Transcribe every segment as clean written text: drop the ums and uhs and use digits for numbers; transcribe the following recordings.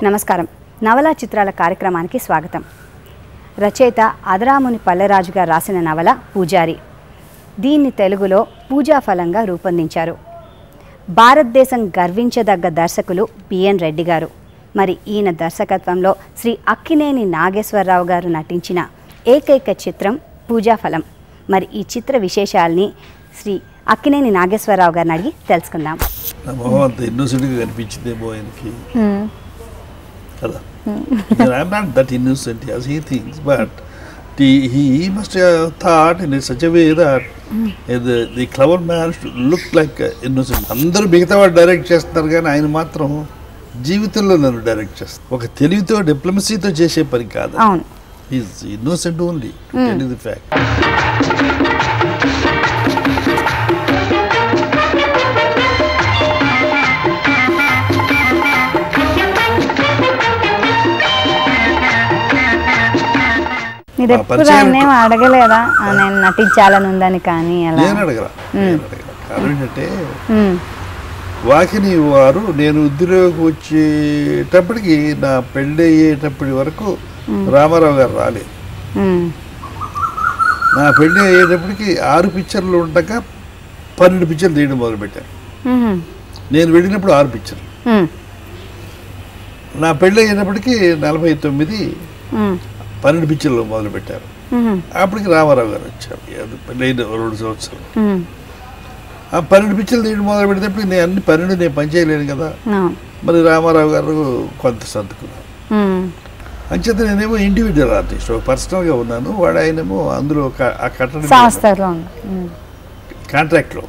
నమస్కారం. నవల చిత్రాల కార్యక్రమానికి స్వాగతం. రచయిత అదరాముని పల్లెరాజు గారు రాసిన నవల పూజారి. దీన్ని తెలుగులో పూజాఫలంగా రూపొందించారు. భారతదేశం గర్వించదగ్గ దర్శకులు బిఎన్ రెడ్డి గారు. మరి ఈయన దర్శకత్వంలో శ్రీ అక్కినేని నాగేశ్వరరావు గారు నటించిన ఏకైక చిత్రం పూజాఫలం. మరి ఈ చిత్ర విశేషాలని శ్రీ అక్కినేని నాగేశ్వరరావు గారిని అడిగి తెలుసుకుందాం. ఇన్నోసెంట్గా కనిపించిందేమో ఆయనకి కదా. I'm not that innocent as he thinks, but he must have thought in such a way that the clever man should look like innocent. అందరూ మిగతా వాడు డైరెక్ట్ చేస్తున్నారు కానీ ఆయన మాత్రం జీవితంలో నన్ను డైరెక్ట్ చేస్తారు. ఒక తెలివితో డిప్లొమసీతో చేసే పని కాదు. Is innocent only to tell you the fact. మీరు ఎప్పుడు అడగలేదా నేను నటించాలని ఉందని? కానీ నేను అడగల. కారణం ఏంటంటే వాకిని వారు నేను ఉద్యోగం వచ్చేటప్పటికి నా పెళ్ళి అయ్యేటప్పటి వరకు రామారావు గారు రాలేదు. నా పెళ్ళి అయ్యేటప్పటికి 6 పిక్చర్లు ఉండగా 12 పిక్చర్లు తీయడం మొదలుపెట్టాను. నేను వెళ్ళినప్పుడు 6 పిక్చర్లు. నా పెళ్ళి అయ్యేటప్పటికి 49 12 పిక్చర్లు మొదలుపెట్టారు. అప్పటికి రామారావు గారు వచ్చారు. పెళ్ళైన 2 సంవత్సరాలు. ఆ 12 పిక్చర్లు తీయడం మొదలు పెడితే నేను అన్ని 12 నేను పనిచేయలేను కదా. మరి రామారావు గారు కొంత సర్దుకున్నారు. అంచేత నేనేమో ఇండివిజువల్ ఆర్టిస్ట్, పర్సనల్గా ఉన్నాను. వాడు ఆయనేమో అందులో ఆ కట్టడం కాంట్రాక్ట్లో.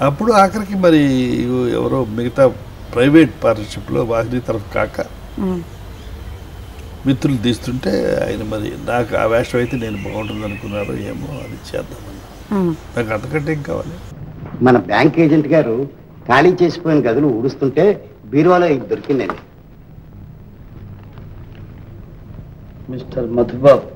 అప్పుడు ఆఖరికి మరి ఎవరో మిగతా ప్రైవేట్ పార్ట్నర్షిప్లో వాహిని తరఫు కాక మిత్రులు తీస్తుంటే ఆయన మరి నాకు ఆ వేషం అయితే నేను బాగుంటుంది అనుకున్నారో ఏమో, అది చేద్దామని. నాకు అంతకంటే ఏం కావాలి? మన బ్యాంక్ ఏజెంట్ గారు ఖాళీ చేసిపోయిన గదులు ఊడుస్తుంటే బీరువాలో ఇది దొరికిందండి. మిస్టర్ మధుబాబు,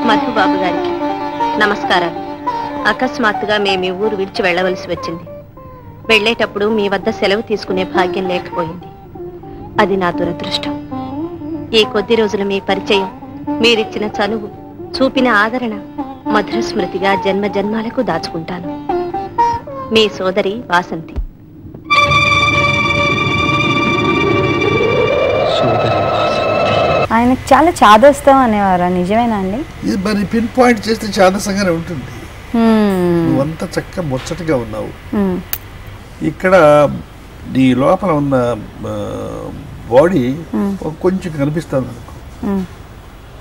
మధుబాబు గారికి నమస్కారాలు. అకస్మాత్తుగా మేము ఈ ఊరు విడిచి వెళ్ళవలసి వచ్చింది. వెళ్ళేటప్పుడు మీ వద్ద సెలవు తీసుకునే భాగ్యం లేకపోయింది. అది నా దురదృష్టం. ఈ కొద్ది రోజుల మీ పరిచయం, మీరిచ్చిన చనువు, చూపిన ఆదరణ మధుర స్మృతిగా జన్మ జన్మాలకు దాచుకుంటాను. మీ సోదరి వాసంతి. ఆయనకు చాలా చాదస్తం అనేవారు, నిజమేనా అండి? ఇది మరి పిన్ పాయింట్ చేస్తే చాదసంగానే ఉంటుంది. నువ్వంతా చక్కగా ముచ్చటగా ఉన్నావు. ఇక్కడ నీ లోపల ఉన్న బాడీ కొంచెం కనిపిస్తుంది అనుకో.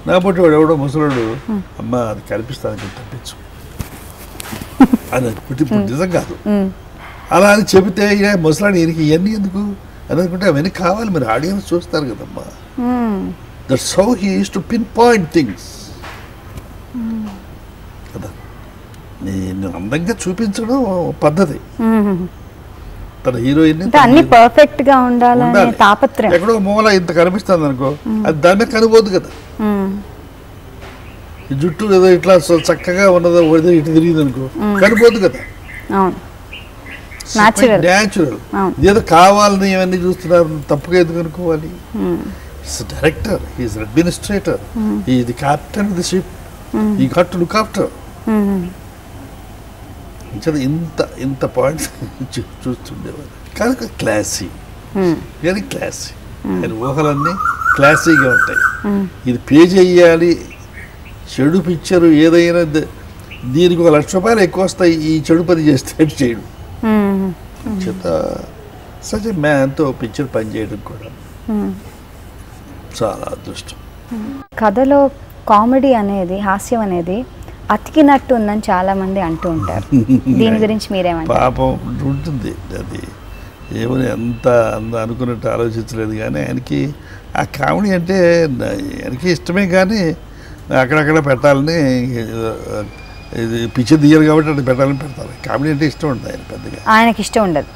నా పొట్టి వాడు ఎవడో ముసలాడు, అమ్మ అది కనిపిస్తానికి తప్పించు అని ఇప్పుడు నిజం కాదు. అలా అని చెబితే ముసలాడు ఈయనకి ఇవన్నీ ఎందుకు అని అనుకుంటే అవన్నీ కావాలి, మరి ఆడియన్స్ చూస్తారు కదమ్మా. That's how he used to pin point things కదా. నేను అందంగా చూపించడం పద్ధతి. తన హీరోయిన్ అన్ని పర్ఫెక్ట్ గా ఉండాలని తాపత్రయం. ఎక్కడో మూల ఇంత కనిపిస్తుంది అనుకో, అది దాని మీద కనిపోదు కదా. ఈ జుట్టు ఏదో ఇట్లా చక్కగా ఉన్నదో ఇటు తిరిగింది అనుకో, కనిపోదు కదా. న్యాచురల్. ఇదేదో కావాలని ఇవన్నీ చూస్తున్నారు, తప్పుగా ఎందుకు అనుకోవాలి? డైరెక్టర్, ఈజ్ అడ్మినిస్ట్రేటర్, ఈ the captain of the ship, ఈ గాట్ టు లుక్ ఆఫ్టర్. ఇంత పాయింట్స్ చూస్తుండేవారు. కనుక క్లాసీ, వెరీ క్లాసీ. ఆయన ఊహలన్నీ క్లాసీగా ఉంటాయి. ఇది పే చెయ్యాలి, చెడు పిక్చరు ఏదైనా దీనికి ₹1,00,000 ఎక్కువ వస్తాయి ఈ చెడు పని చేస్తే చేయడు. చేత సచ్ మ్యాన్తో పిక్చర్ పని చేయడం కూడా చాలా అదృష్టం. కథలో కామెడీ అనేది, హాస్యం అనేది అతికినట్టు ఉందని చాలా మంది అంటూ ఉంటారు. దీని గురించి మీరేమంటారు? పాపం ఉంటుంది అది. ఏమని అంత అనుకున్నట్టు ఆలోచించలేదు కానీ ఆయనకి ఆ కామెడీ అంటే ఆయనకి ఇష్టమే. కానీ అక్కడక్కడ పెట్టాలని ఇది పిచ్చి తీయరు కాబట్టి అది పెట్టాలని పెడతారు. కామెడీ అంటే ఇష్టం ఉంటుంది ఆయన పెద్దగా. ఆయనకి ఇష్టం ఉండదు.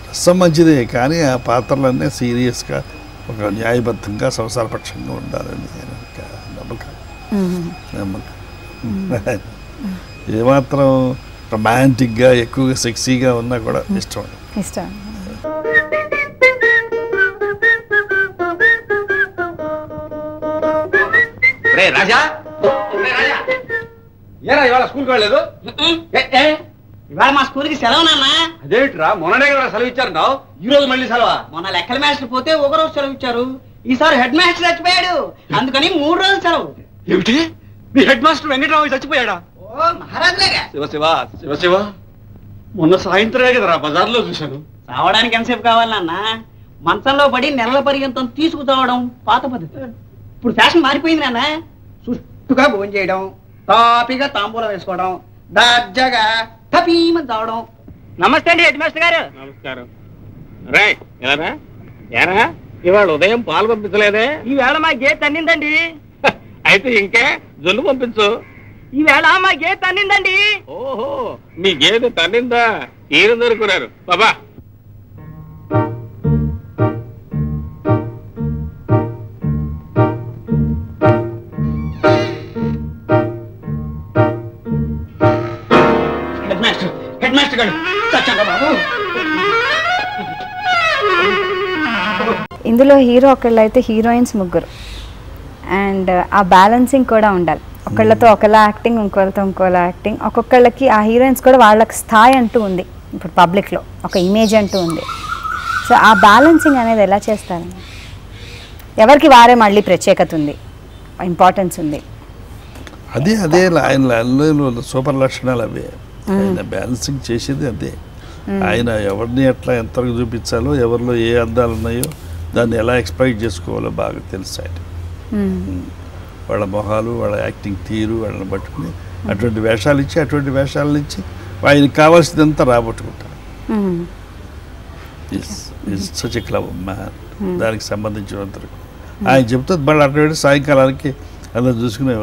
రసం మంచిదే కానీ ఆ పాత్రలన్నీ సీరియస్గా ఒక న్యాయబద్ధంగా సంసారపక్షంగా ఉండాలని నమ్మకం. ఏమాత్రం రొమాంటిక్గా ఎక్కువగా సెక్సీగా ఉన్నా కూడా ఇష్టం. రాజా ఏరా ఇవాళ స్కూల్కి వెళ్ళలేదు? ఇవాళ మా స్కూల్కి సెలవు నాన్న. అదేమిట్రా మొన్ననే కదా సెలవు ఇచ్చారు నావు, ఈ రోజు మళ్ళీ సెలవా? మొన్న లెక్కల మాస్టర్ పోతే ఒక రోజు సెలవు ఇచ్చారు, ఈసారి హెడ్ మాస్టర్ చచ్చిపోయాడు, అందుకని 3 రోజులు సెలవు. ఏమిటి మీ హెడ్ మాస్టర్ వెంకటరావు చచ్చిపోయాడా? ఓ మహారాజులేగా. శివ శివ శివ శివ, మొన్న సాయంత్రమే కదరా బజార్లో చూశాను. చావడానికి ఎంతసేపు కావాలి నాన్న? మంచంలో పడి నెలల పర్యంతం తీసుకుతావడం పాత పద్ధతి. ఇప్పుడు ఫ్యాషన్ మారిపోయింది నాన్న. సుట్టుగా భోజనం చేయడం, తాపిగా తాంబూలం వేసుకోవడం, దర్జాగా తపీమని తావడం. నమస్తే అండి హెడ్ మాస్టర్ గారు. నమస్కారం. ఏరా ఇవాళ ఉదయం పాలు పంపించలేదే? ఈవేళ మా గేట్ తన్నిందండి. అయితే ఇంకే జొల్లు పంపించు. ఈవేళ మా గేట్ తన్నిందండి. ఓహో, మీ గేదె తన్నిందా? ఈయన దొరుకున్నారు బాబా. హెడ్ మాస్టర్ గారు సత్యంగా బాబు. ఇందులో హీరో ఒకళ్ళు అయితే హీరోయిన్స్ ముగ్గురు. అండ్ ఆ బ్యాలెన్సింగ్ కూడా ఉండాలి. ఒకళ్ళతో ఒకలా యాక్టింగ్, ఇంకొకరితో ఇంకోలా యాక్టింగ్. ఒక్కొక్కళ్ళకి ఆ హీరోయిన్స్ కూడా వాళ్ళకి స్థాయి అంటూ ఉంది, ఇప్పుడు పబ్లిక్లో ఒక ఇమేజ్ అంటూ ఉంది. సో ఆ బ్యాలెన్సింగ్ అనేది ఎలా చేస్తారు? ఎవరికి వారే మళ్ళీ ప్రత్యేకత ఉంది, ఇంపార్టెన్స్ ఉంది. అదే అదే ఆయన సూపర్ లక్షణాలు అవే. ఆయన బ్యాలెన్సింగ్ చేసేది అదే. ఆయన ఎవరిని ఎట్లా ఎంతవరకు చూపించాలో, ఎవరిలో ఏ అందాలు ఉన్నాయో దాన్ని ఎలా ఎక్స్ప్లెయిన్ చేసుకోవాలో బాగా తెలుసు ఆయన. వాళ్ళ మొహాలు, వాళ్ళ యాక్టింగ్ తీరు, వాళ్ళని పట్టుకుని అటువంటి వేషాలు ఇచ్చి, అటువంటి వేషాల నుంచి ఆయనకి కావాల్సిందంతా రాబట్టుకుంటారు. Such a club man. దానికి సంబంధించినంతవరకు ఆయన చెప్తుంది. మళ్ళీ అటువంటి సాయంకాలానికి అలా చూసుకునే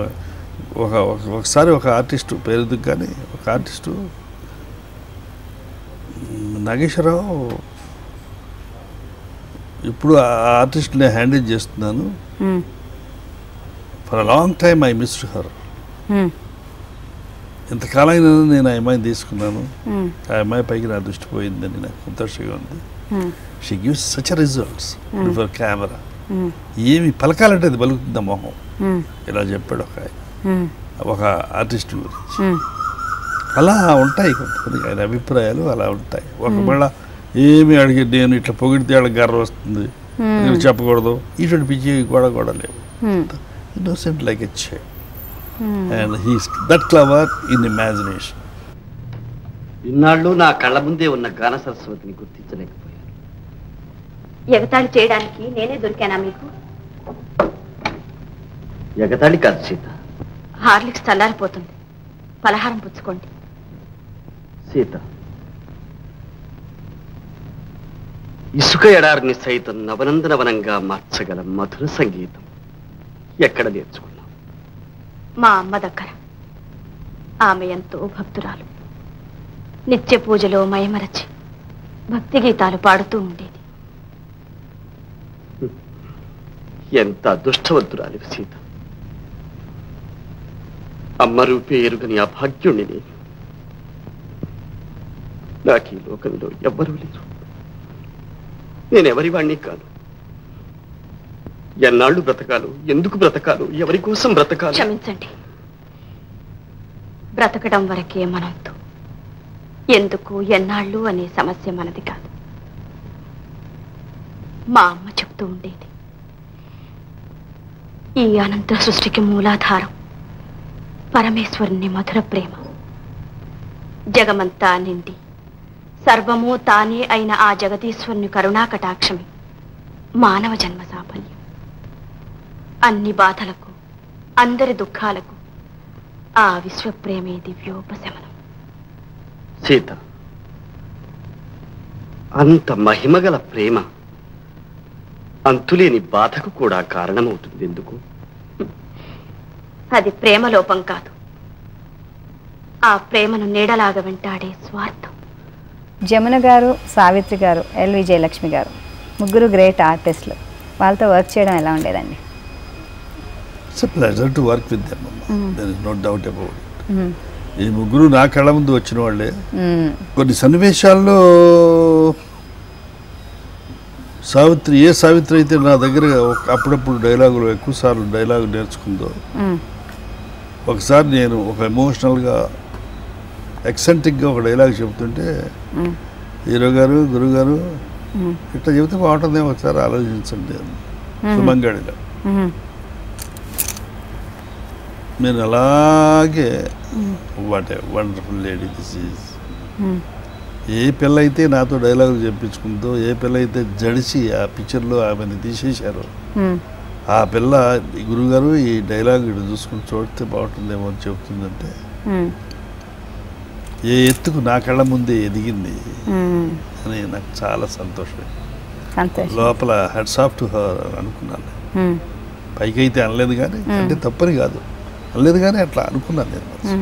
ఒకసారి ఒక ఆర్టిస్టు పేరుకు కానీ ఒక ఆర్టిస్టు నాగేశ్వరరావు, ఇప్పుడు ఆ ఆర్టిస్ట్ని హ్యాండిల్ చేస్తున్నాను. For a long time I missed her. ఇంతకాలం అయినా నేను ఆ అమ్మాయిని తీసుకున్నాను. ఆ అమ్మాయి పైకి నా దృష్టి పోయిందని నాకు సంతోషంగా ఉంది. She gives such results before camera. ఏమి పలకాలంటే అది పలుకుతుందా మొహం. ఇలా చెప్పాడు ఒక ఆర్టిస్ట్ గురించి. అలా ఉంటాయి కొంతమంది ఆయన అభిప్రాయాలు, అలా ఉంటాయి. ఒకవేళ ఏమి అడిగి నేను ఇట్లా పొగిడితే వాళ్ళకి గర్వం వస్తుంది, నేను చెప్పకూడదు, ఇటువంటి పిచ్చి కూడా లేవు. Innocent like a child. And he's that clever in imagination. ఇన్నాళ్ళు నా కళ్ళ ముందే ఉన్న గాన సరస్వతిని గుర్తించలేకపోయాను. ఎగతాళి చేయడానికి నేనే దొరికానా మీకు? ఎగతాళి కాదు సీత. హార్లిక్స్ చల్లారిపోతుంది, పలహారం పుచ్చుకోండి. సీత, ఇసుక ఎడారిని సైతం నవనందనవనంగా మార్చగల మధుర సంగీతం ఎక్కడ నేర్చుకున్నాం? మా అమ్మ దగ్గర. ఆమె ఎంతో భక్తురాలు. నిత్య పూజలో మయమరచి భక్తి గీతాలు పాడుతూ ఉండేది. ఎంత అదృష్టవంతురాలి సీత. అమ్మ రూపే ఎరుగని అభాగ్యుణ్ణి నేను. నాకు ఈ లోకంలో ఎవ్వరూ లేరు. నేనెవరి వాణ్ణి కాను. ఎన్నాళ్ళు బ్రతకాలు, ఎందుకు బ్రతకాలు, ఎవరి కోసం బ్రతకాలు? క్షమించండి, బ్రతకడం వరకే మనంతో. ఎందుకు, ఎన్నాళ్ళు అనే సమస్య మనది కాదు. మా అమ్మ చెప్తూ ఉండేది, ఈ అనంత సృష్టికి మూలాధారం పరమేశ్వరుని మధుర ప్రేమ. జగమంతా నిండి సర్వము తానే అయిన ఆ జగదీశ్వరుని కరుణాకటాక్షమే మానవ జన్మ సాఫల్యం. అన్ని బాధలకు, అందరి దుఃఖాలకు ఆ విశ్వప్రేమే దివ్యోపశమనం. సీత, అంత మహిమగల ప్రేమ అంతులేని బాధకు కూడా కారణమవుతుంది. ఎందుకు? అది ప్రేమ లోపం కాదు, ఆ ప్రేమను నీడలాగా వెంటాడే స్వార్థం. జమున గారు, సావిత్రి గారు, ఎల్ విజయలక్ష్మి గారు ముగ్గురు గ్రేట్ ఆర్టిస్టులు. వాళ్ళతో వర్క్ చేయడం ఎలా ఉండేదండి? It's a pleasure to work with them. There is no doubt about it. ఈ ముగ్గురు నా కళ్ళ ముందు వచ్చిన వాళ్ళే. కొన్ని సన్నివేశాల్లో సావిత్రి అయితే నా దగ్గర అప్పుడప్పుడు డైలాగులు ఎక్కువసార్లు డైలాగు నేర్చుకుందో, ఒకసారి నేను ఒక ఎమోషనల్గా ఎక్సెంట్రిక్గా ఒక డైలాగ్ చెబుతుంటే హీరో గారు, గురుగారు ఇట్లా చెబితే బాగుంటుంది, ఒకసారి ఆలోచించండి సుమంగడిలో. నేను అలాగే what a wonderful lady this is. ఏ పిల్ల అయితే నాతో డైలాగులు చెప్పించుకుందో, ఏ పిల్ల అయితే జడిసి ఆ పిక్చర్లో ఆమెను తీసేశారో, ఆ పిల్ల గురుగారు ఈ డైలాగ్ ఇటు చూసుకుని చూడితే బాగుంటుందేమో అని చెబుతుందంటే ఏ ఎత్తుకు నా కళ్ళ ముందే ఎదిగింది అని నాకు చాలా సంతోషం. లోపల హెడ్స్ ఆఫ్ టు హర్ అనుకున్నాను. పైకి అయితే అనలేదు కానీ, అంటే తప్పని కాదు, అనలేదు కానీ అట్లా అనుకున్నాను నేను.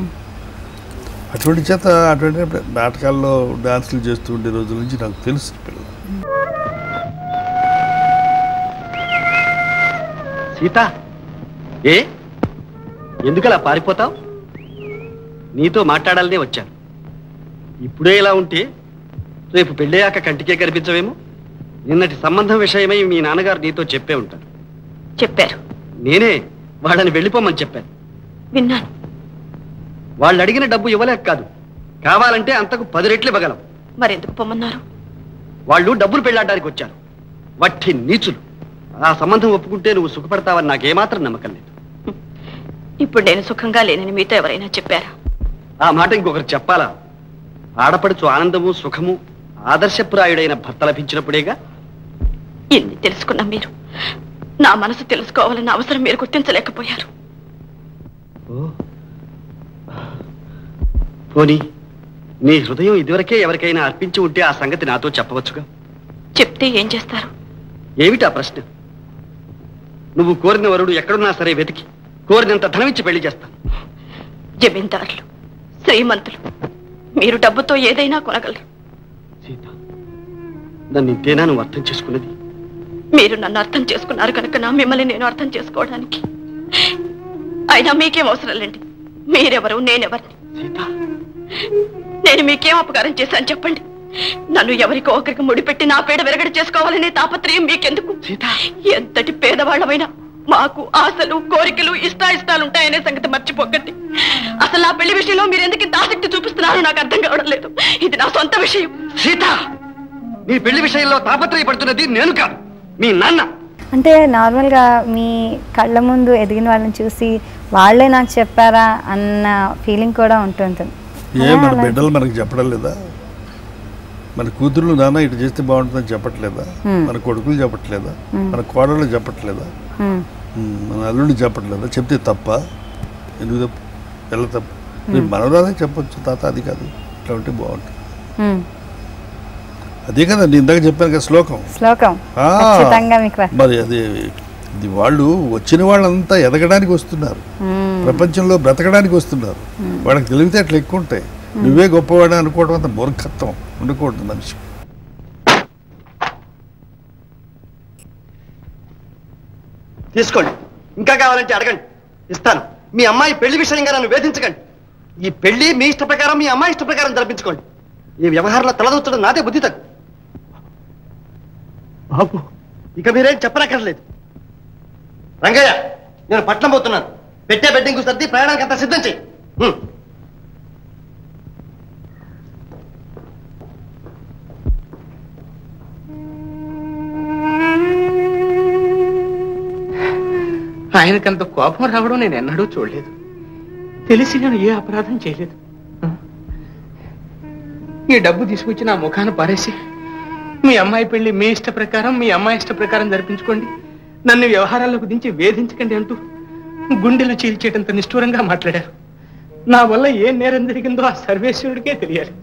అటువంటి చేత అటువంటి నాటకాల్లో డాన్సులు చేస్తూ ఉండే రోజుల నుంచి నాకు తెలుసు పిల్లలు. సీత, ఏ ఎందుకలా పారిపోతావు? నీతో మాట్లాడాలనే వచ్చాను. ఇప్పుడే ఇలా ఉంటే రేపు పెళ్ళయ్యాక కంటికే కనిపించవేమో. నిన్నటి సంబంధం విషయమై మీ నాన్నగారు నీతో చెప్పే ఉంటారు. చెప్పారు. నేనే వాళ్ళని వెళ్ళిపోమని చెప్పాను. విన్నాను. వాళ్ళు అడిగిన డబ్బు ఇవ్వలేక కాదు, కావాలంటే అంతకు 10 రెట్లు ఇవ్వగలం. మరెందుకు పొమ్మన్నారు? వాళ్ళు డబ్బులు పెళ్ళాడడానికి వచ్చారు. వట్టి నీచులు. ఆ సంబంధం ఒప్పుకుంటే నువ్వు సుఖపడతావని నాకేమాత్రం నమ్మకం లేదు. ఇప్పుడు నేను సుఖంగా లేనని మీతో ఎవరైనా చెప్పారా? ఆ మాట ఇంకొకరు చెప్పాలా? ఆడపడుచు ఆనందము, సుఖము, ఆదర్శప్రాయుడైన భర్త లభించినప్పుడేగా. ఇన్ని తెలుసుకున్న మీరు నా మనసు తెలుసుకోవాలన్న అవసరం మీరు గుర్తించలేకపోయారు. పోనీ నీ హృదయం ఇదివరకే ఎవరికైనా అర్పించి ఉంటే ఆ సంగతి నాతో చెప్పవచ్చుగా. చెప్తే ఏం చేస్తారు? ఏమిటా ప్రశ్న? నువ్వు కోరిన వరుడు ఎక్కడున్నా సరే వెతికి కోరినంత ధనమిచ్చి పెళ్లి చేస్తాను. జమీందారులు, శ్రీమంతులు, మీరు డబ్బుతో ఏదైనా కొనగలరు. సీత, నన్ను ఇంతేనా నువ్వు అర్థం చేసుకున్నది? మీరు నన్ను అర్థం చేసుకున్నారు కనుక నా మిమ్మల్ని నేను అర్థం చేసుకోవడానికి. అయినా మీకేం అవసరం లేండి. మీరెవరు, నేనెవరిని? సీత, నేను మీకేం అపకారం చేశాను చెప్పండి. నన్ను ఎవరికో ఒకరికి ముడిపెట్టి నా పేడ విరగడ చేసుకోవాలనే తాపత్రయం మీకెందుకు? సీత, ఎంతటి పేదవాళ్ళమైనా మాకు ఆశలు, కోరికలు, ఇష్టాయిష్టాలు ఉంటాయనే సంగతి మర్చిపోకండి. అసలు ఆ పెళ్లి విషయంలో మీరు ఎందుకు ఇంత ఆసక్తి చూపిస్తున్నారో నాకు అర్థం కావడం లేదు. ఇది నా సొంత విషయం. సీత, నీ పెళ్లి విషయంలో తాపత్రయపడుతున్నది నేను కాదు, మీ నాన్న. అంటే నార్మల్గా మీ కళ్ళ ముందు ఎదిగిన వాళ్ళని చూసి వాళ్ళే నాకు చెప్పారా అన్న ఫీలింగ్ కూడా ఉంటుంటుంది. మన బిడ్డలు మనకు చెప్పడం లేదా? మన కూతుర్లు నాన్న ఇటు చేస్తే బాగుంటుందని చెప్పట్లేదా? మన కొడుకులు చెప్పట్లేదా? మన కోడళ్ళు చెప్పట్లేదా? మన అల్లుళ్ళు చెప్పట్లేదా? చెప్తే తప్ప? ఎందుకు తప్పు? ఎలా తప్పు? మనరాదే చెప్పొచ్చు, తాత అది కాదు, ఇట్లా ఉంటే బాగుంటుంది. అదే కదా నేను ఇందాక చెప్పాను కదా శ్లోకం. మరి అది వాళ్ళు వచ్చిన వాళ్ళంతా ఎదగడానికి వస్తున్నారు, ప్రపంచంలో బ్రతకడానికి వస్తున్నారు. వాళ్ళకి తెలివితేటలు ఎక్కువ ఉంటాయి. నువ్వే గొప్పవాడు అనుకోవడం అంత మూర్ఖత్వం ఉండకూడదు మనిషి. తీసుకోండి, ఇంకా కావాలంటే అడగండి, ఇస్తాను. మీ అమ్మాయి పెళ్లి విషయంగా నన్ను వేధించకండి. ఈ పెళ్లి మీ ఇష్ట ప్రకారం, మీ అమ్మాయి ఇష్ట ప్రకారం జరిపించుకోండి. ఈ వ్యవహారంలో తలదూచడం నాదే బుద్ధి తగ్గు. బాబు, ఇక మీరేం చెప్పనక్కర్లేదు. రంగయ్య, నేను పట్నం పోతున్నాను. పెట్టే బెడ్డింగ్ సర్ది ప్రయాణానికి అంతా సిద్ధం చెయ్యి. ఆయనకంత కోపం రావడం నేను ఎన్నడూ చూడలేదు. తెలిసి నేను ఏ అపరాధం చేయలేదు. ఈ డబ్బు తీసుకొచ్చి నా ముఖాన పారేసి మీ అమ్మాయి పెళ్లి మీ ఇష్ట ప్రకారం, మీ అమ్మాయి ఇష్ట ప్రకారం జరిపించుకోండి, నన్ను వ్యవహారాల్లోకి దించి వేధించకండి అంటూ గుండెలు చీల్చేటంత నిష్ఠూరంగా మాట్లాడారు. నా వల్ల ఏ నేరం జరిగిందో ఆ సర్వేశ్వరుడికే తెలియాలి.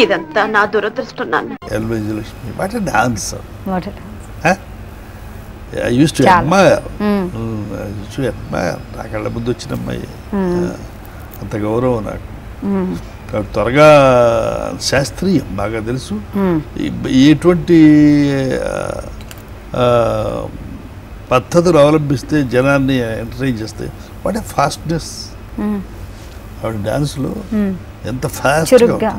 ఇదంతా నా దురదృష్టం నాన్న. ఐ యూస్ టు అడ్మైర్ నా కళ్ళ ముందు వచ్చిన అమ్మాయి అంత గౌరవం నాకు. కాబట్టి త్వరగా శాస్త్రీయం బాగా తెలుసు. ఎటువంటి పద్ధతులు అవలంబిస్తే జనాన్ని ఎంటర్టైన్ చేస్తే వాట్ ఏ ఫాస్ట్నెస్ ఆవిడ డాన్స్లో ఎంత ఫాస్ట్గా.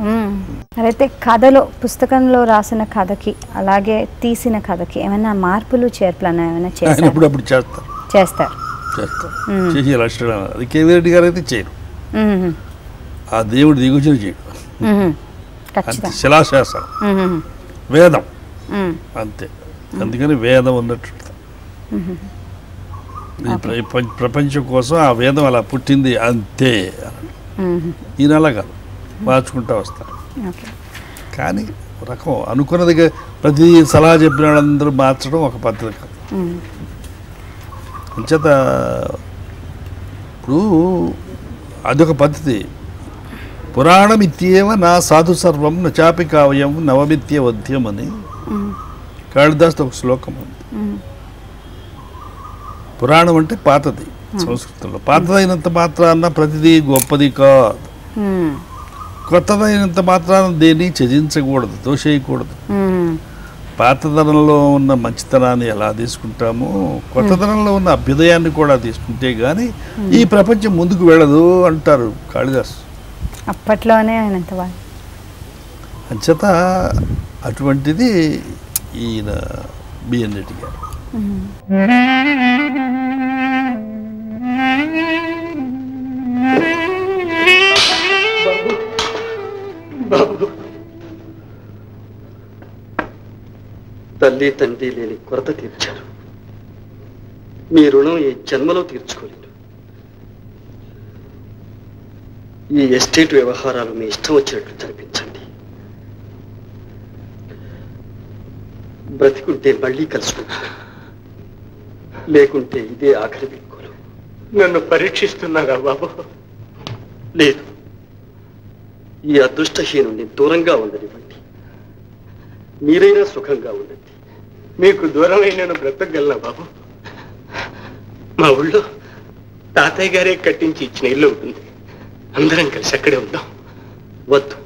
అయితే కథలో పుస్తకంలో రాసిన కథకి అలాగే తీసిన కథకి ఏమైనా మార్పులు చేర్పులు ఏమైనా చేస్తారు? అప్పుడు చేస్తారు చేసి లక్షణం. అది కేవీ రెడ్డి గారు అయితే చేయరు. ఆ దేవుడు దిగుచిన చేయడు. అంతే శిలాశాసనం వేదం అంతే. అందుకని వేదం ఉన్నట్టు ప్రపంచం కోసం ఆ వేదం అలా పుట్టింది అంతే. ఈయన అలా కాదు, మార్చుకుంటూ వస్తారు. కానీ రకం అనుకున్నదిగా ప్రతి సలహా చెప్పిన వాళ్ళందరూ మార్చడం ఒక పద్ధతి కాదు. అంచేత ఇప్పుడు అదొక పద్ధతి. పురాణమిత్యేవ నా సాధు సర్వం నచాపి కావ్యం నవమిత్య వద్యం అని కాళిదాస్ ఒక శ్లోకం ఉంది. పురాణం అంటే పాతది. సంస్కృతంలో పాతదైనంత మాత్రాన ప్రతిదీ గొప్పది కాదు. కొత్తదైనంత మాత్రాన దేన్ని త్యజించకూడదు, దోషేయకూడదు. పాతదనంలో ఉన్న మంచితనాన్ని ఎలా తీసుకుంటామో కొత్తదనంలో ఉన్న అభ్యుదయాన్ని కూడా తీసుకుంటే గానీ ఈ ప్రపంచం ముందుకు వెళ్ళదు అంటారు కాళిదాస్. అప్పట్లోనే అంచేత అటువంటిది ఈయన బిఎన్ రెడ్డి గారు. తల్లి తండ్రి లేని కొరత తీర్చారు. మీ రుణం ఈ జన్మలో తీర్చుకోలేదు. ఈ ఎస్టేట్ వ్యవహారాలు మీ ఇష్టం వచ్చినట్లు జరిపించండి. బ్రతికుంటే మళ్ళీ కలుసుకుంటాను, లేకుంటే ఇదే ఆఖరి బిక్కులు. నన్ను పరీక్షిస్తున్నారా బాబు? లేదు, ఈ అదృష్టహీనుని దూరంగా ఉండనివ్వండి. మీరైనా సుఖంగా ఉండండి. మీకు దూరమై నేను బ్రతకగలనా బాబు? మా ఊళ్ళో తాతయ్య గారే కట్టించి ఇచ్చిన ఇల్లు ఉంటుంది. అందరం కలిసి అక్కడే ఉందాం. వద్దు,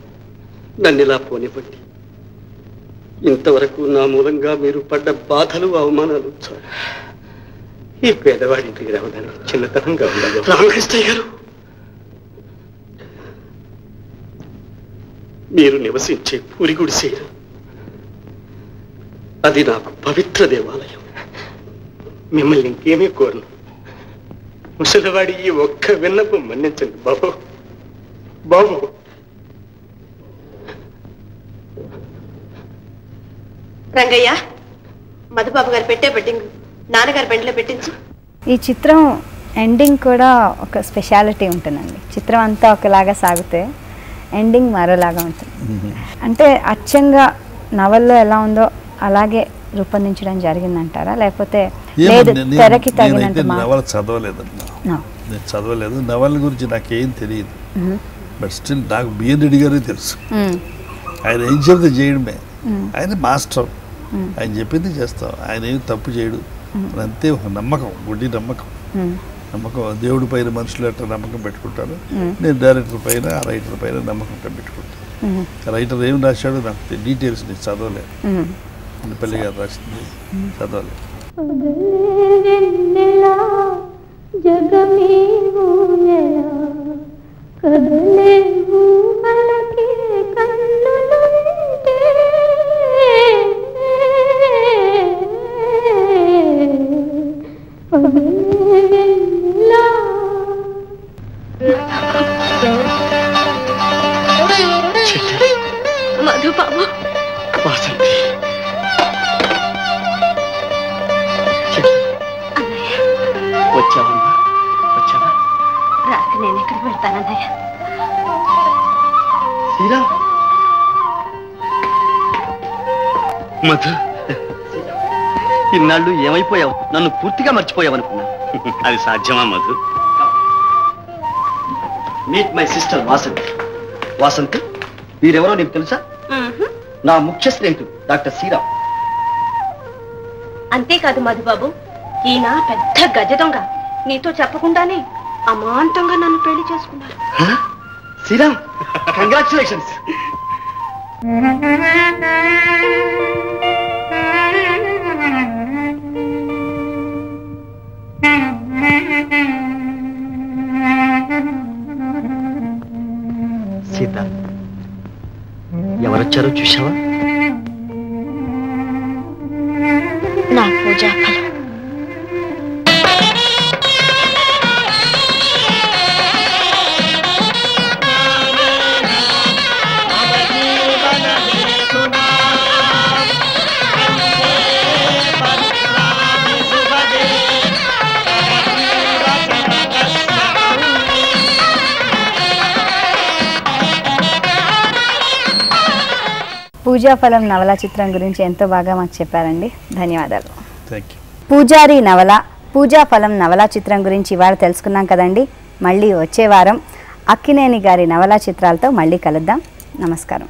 నన్ను ఇలా పోనివ్వండి. ఇంతవరకు నా మూలంగా మీరు పడ్డ బాధలు అవమానాలు చాలు. ఈ పేదవాడింటికి రావడానికి చిన్నతనంగా ఉండాలి. రామకృష్ణయ్య గారు, మీరు నివసించే పూరి గుడిసే అది నాకు పవిత్ర దేవాలయం. మిమ్మల్ని ఇంకేమీ కోరను. ముసలివాడి ఈ ఒక్క విన్నపం మన్నించండి బాబు. బాబు, రంగయ్య, మధుబాబు గారు పెట్టే బెట్టింగ్ నాన్నగారు బెండ్లో పెట్టించు. ఈ చిత్రం ఎండింగ్ కూడా ఒక స్పెషాలిటీ ఉంటుందండి. చిత్రం అంతా ఒకలాగా సాగితే ఎండింగ్ మరోలాగా ఉంటుంది. అంటే అచ్చంగా నవల్లో ఎలా ఉందో అలాగే రూపొందించడం జరిగిందంటారా, లేకపోతే లేదు తెరకి తగినంత? నవల చదవలేదన్నా, నేను చదవలేదు. నవల గురించి నాకేం తెలియదు. బట్ స్టిల్ నాకు బిఎన్ రెడ్డి గారే తెలుసు. ఆయన ఏం చెప్తే చేయడమే. ఆయన మాస్టర్, ఆయన చెప్పింది చేస్తాం. ఆయన ఏమి తప్పు చేయడు. అంతే ఒక నమ్మకం, గుడ్డి నమ్మకం. దేవుడి పైన మనుషులు ఎట్లా నమ్మకం పెట్టుకుంటారు, నేను డైరెక్టర్ పైన రైటర్ పైన నమ్మకం పెట్టుకుంటాను. రైటర్ ఏం రాశాడో నాకు డీటెయిల్స్ నేను చదవలేదు. పెళ్లి గారు రాసింది చదవలేదు. మధుబాబు, వాసంతి, వచ్చావమ్మా? వచ్చావా? రాక నేను ఎక్కడికి పెడతానన్నయ్య? శ్రీరామ్, మధు, ఇన్నాళ్ళు ఏమైపోయావు? నన్ను పూర్తిగా మర్చిపోయావనుకున్నా. అది సాధ్యమా Madhu? Meet my sister Vasanthi. Vasanthi, వీరెవరో నీకు తెలుసా? నా ముఖ్య స్నేహితుడు డాక్టర్ శ్రీరామ్. అంతేకాదు మధుబాబు, ఈయన పెద్ద గజ దొంగ. నీతో చెప్పకుండానే అమాంతంగా నన్ను పెళ్లి చేసుకున్నారు. శ్రీరామ్, కంగ్రాచులేషన్స్. సీత, ఎవరొచ్చారో చూసావా? నా పూజా ఫలం. పూజాఫలం నవల చిత్రం గురించి ఎంతో బాగా మాకు చెప్పారండి. ధన్యవాదాలు. Thank you. పూజారి నవల, పూజాఫలం నవలా చిత్రం గురించి ఇవాళ తెలుసుకున్నాం కదండి. మళ్ళీ వచ్చే వారం అక్కినేని గారి నవలా చిత్రాలతో మళ్ళీ కలుద్దాం. నమస్కారం.